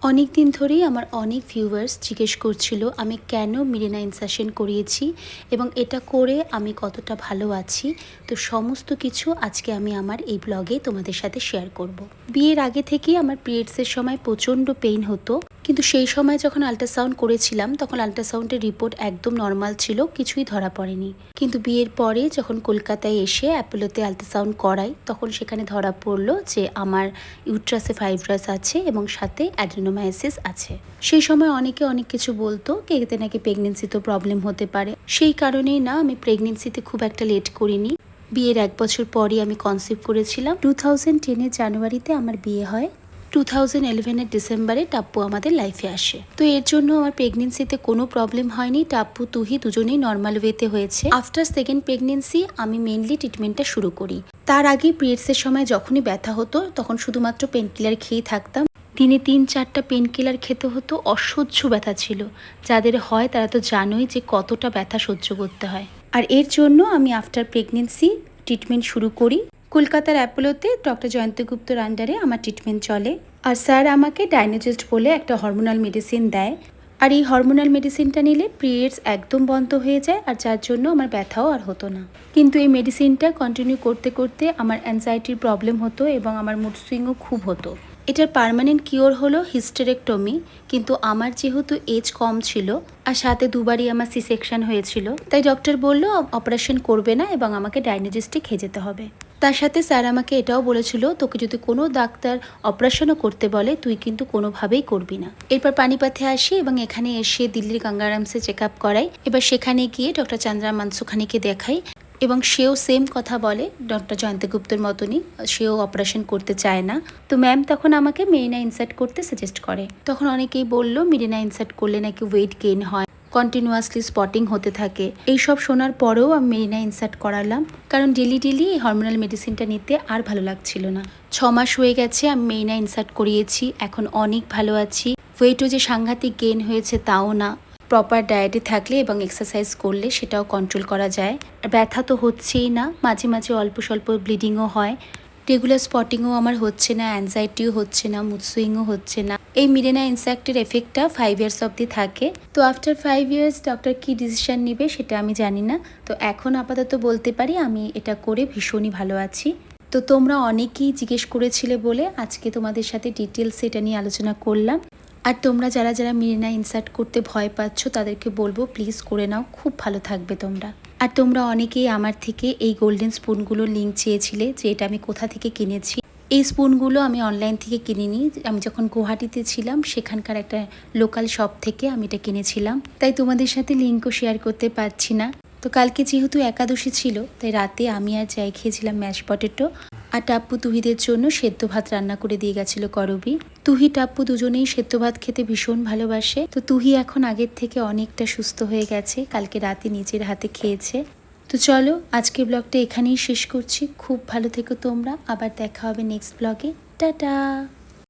অনেক দিন ধরেই আমার অনেক ভিউয়ার্স জিজ্ঞেস করছিল আমি কেন মিরিনা ইনসার্শন করিয়েছি এবং এটা করে আমি কতটা ভালো আছি। তো সমস্ত কিছু আজকে আমি আমার এই ব্লগে তোমাদের সাথে শেয়ার করব। বিয়ের আগে থেকেই আমার পিরিয়ডসের সময় প্রচণ্ড পেইন হতো, কিন্তু সেই সময় যখন আল্ট্রাসাউন্ড করেছিলাম তখন আল্ট্রাসাউন্ডের রিপোর্ট একদম নর্মাল ছিল, কিছুই ধরা পড়েনি। কিন্তু বিয়ের পরে যখন কলকাতায় এসে অ্যাপোলোতে আল্ট্রাসাউন্ড করাই তখন সেখানে ধরা পড়লো যে আমার ইউট্রাসে ফাইব্রাস আছে এবং সাথে অ্যাডেনোমায়োসিস আছে। সেই সময় অনেকে অনেক কিছু বলতো, এতে নাকি প্রেগনেন্সিতেও প্রবলেম হতে পারে। সেই কারণেই না আমি প্রেগনেন্সিতে খুব একটা লেট করিনি। বিয়ের 1 বছর পরই আমি কনসিভ করেছিলাম। 2010 জানুয়ারিতে আমার বিয়ে হয়। 2011 ডিসেম্বরে টাপ্পু আমাদের লাইফে আসে। তো এর জন্য আমার প্রেগনেন্সিতে কোনো প্রবলেম হয়নি। টাপ্পু তুহি দুজনেই নর্মাল ওয়েতে হয়েছে। আফটার সেকেন্ড প্রেগনেন্সি আমি মেনলি ট্রিটমেন্টটা শুরু করি। তার আগে পিরিয়ডসের সময় যখনই ব্যথা হতো তখন শুধুমাত্র পেনকিলার খেয়েই থাকতাম। দিনে 3-4টা পেনকিলার খেতে হতো। অসহ্য ব্যথা ছিল। যাদের হয় তারা তো জানোই যে কতটা ব্যথা সহ্য করতে হয়। আর এর জন্য আমি আফটার প্রেগনেন্সি ট্রিটমেন্ট শুরু করি। কলকাতার অ্যাপোলোতে ডক্টর জয়ন্ত গুপ্তর আন্ডারে আমার ট্রিটমেন্ট চলে। আর স্যার আমাকে ডাইনোজেস্ট বলে একটা হরমোনাল মেডিসিন দেয়। আর এই হরমোনাল মেডিসিনটা নিলে পিরিয়ডস একদম বন্ধ হয়ে যায়, আর যার জন্য আমার ব্যথাও আর হতো না। কিন্তু এই মেডিসিনটা কন্টিনিউ করতে করতে আমার অ্যাংজাইটির প্রবলেম হতো এবং আমার মুড সুইংও খুব হতো। এটার পার্মানেন্ট কিওর হলো হিস্টেরেক্টমি, কিন্তু আমার যেহেতু এজ কম ছিল আর সাথে দুবারই আমার সি সেকশন হয়েছিল, তাই ডক্টর বলল অপারেশন করবে না এবং আমাকে ডাইনোজেস্টে খেয়ে যেতে হবে। তার সাথে স্যার আমাকে এটাও বলেছিল, তোকে যদি কোনো ডাক্তার অপারেশনও করতে বলে তুই কিন্তু কোনোভাবেই করবি না। এরপর পানিপাথে আসি এবং এখানে এসে দিল্লির গঙ্গারামসে চেক আপ করাই। এবার সেখানে গিয়ে ডক্টর চন্দ্রা মানসুখানিকে দেখাই এবং সেও সেম কথা বলে ডক্টর জয়ন্ত গুপ্তর মতনই, সেও অপারেশন করতে চায় না। তো ম্যাম তখন আমাকে মেরিনা ইনসার্ট করতে সাজেস্ট করে। তখন অনেকেই বলল মেরিনা ইনসার্ট করলে নাকি ওয়েট গেইন হয়, কন্টিনিউয়াসলি স্পটিং হতে থাকে। এইসব শোনার পরেও আমি মেরিনা ইনসার্ট করালাম, কারণ ডেলি এই হরমোনাল মেডিসিনটা নিতে আর ভালো লাগছিল না। 6 মাস হয়ে গেছে আমি মেরিনা ইনসার্ট করিয়েছি, এখন অনেক ভালো আছি। ওয়েটও যে সাংঘাতিক গেইন হয়েছে তাও না। প্রপার ডায়েটে থাকলে এবং এক্সারসাইজ করলে সেটাও কন্ট্রোল করা যায়। আর ব্যথা তো হচ্ছেই না, মাঝে মাঝে অল্প স্বল্প ব্লিডিংও হয়। রেগুলার স্পটিংও আমার হচ্ছে না, অ্যাংজাইটিও হচ্ছে না, মুড সুইংও হচ্ছে না। এই মিরিনা ইনসার্টের এফেক্টটা 5 ইয়ার্স অবধি থাকে। তো আফটার 5 ইয়ার্স ডক্টর কি ডিসিশন নেবে সেটা আমি জানি না। তো এখন আপাতত বলতে পারি আমি এটা করে ভীষণই ভালো আছি। তো তোমরা অনেকেই জিজ্ঞেস করেছিলে বলে আজকে তোমাদের সাথে ডিটেলস এটা নিয়ে আলোচনা করলাম। আর তোমরা যারা যারা মিরিনা ইনসার্ট করতে ভয় পাচ্ছ তাদেরকে বলবো প্লিজ করে নাও, খুব ভালো থাকবে তোমরা। আর তোমরা অনেকেই আমার থেকে এই গোল্ডেন স্পুনগুলোর লিঙ্ক চেয়েছিলে যে এটা আমি কোথা থেকে কিনেছি। এই স্পুনগুলো আমি অনলাইন থেকে কিনিনি, আমি যখন গুয়াহাটিতে ছিলাম সেখানকার একটা লোকাল শপ থেকে আমি এটা কিনেছিলাম। তাই তোমাদের সাথে লিঙ্কও শেয়ার করতে পারছি না। তো কালকে যেহেতু একাদশী ছিল তাই রাতে আমি আর যাই খেয়েছিলাম ম্যাশ পটেটো, আর টাপ্পু তুহিদের জন্য সেদ্ধ ভাত রান্না করে দিয়ে গেছিল করবি। তুহি টাপ্পু দুজনেই সেদ্ধ ভাত খেতে ভীষণ ভালোবাসে। তো তুহি এখন আগের থেকে অনেকটা সুস্থ হয়ে গেছে, কালকে রাতে নিজের হাতে খেয়েছে। তো চলো আজকে ব্লগটা এখানেই শেষ করছি। খুব ভালো থেকো তোমরা, আবার দেখা হবে নেক্সট ব্লগে। টাটা।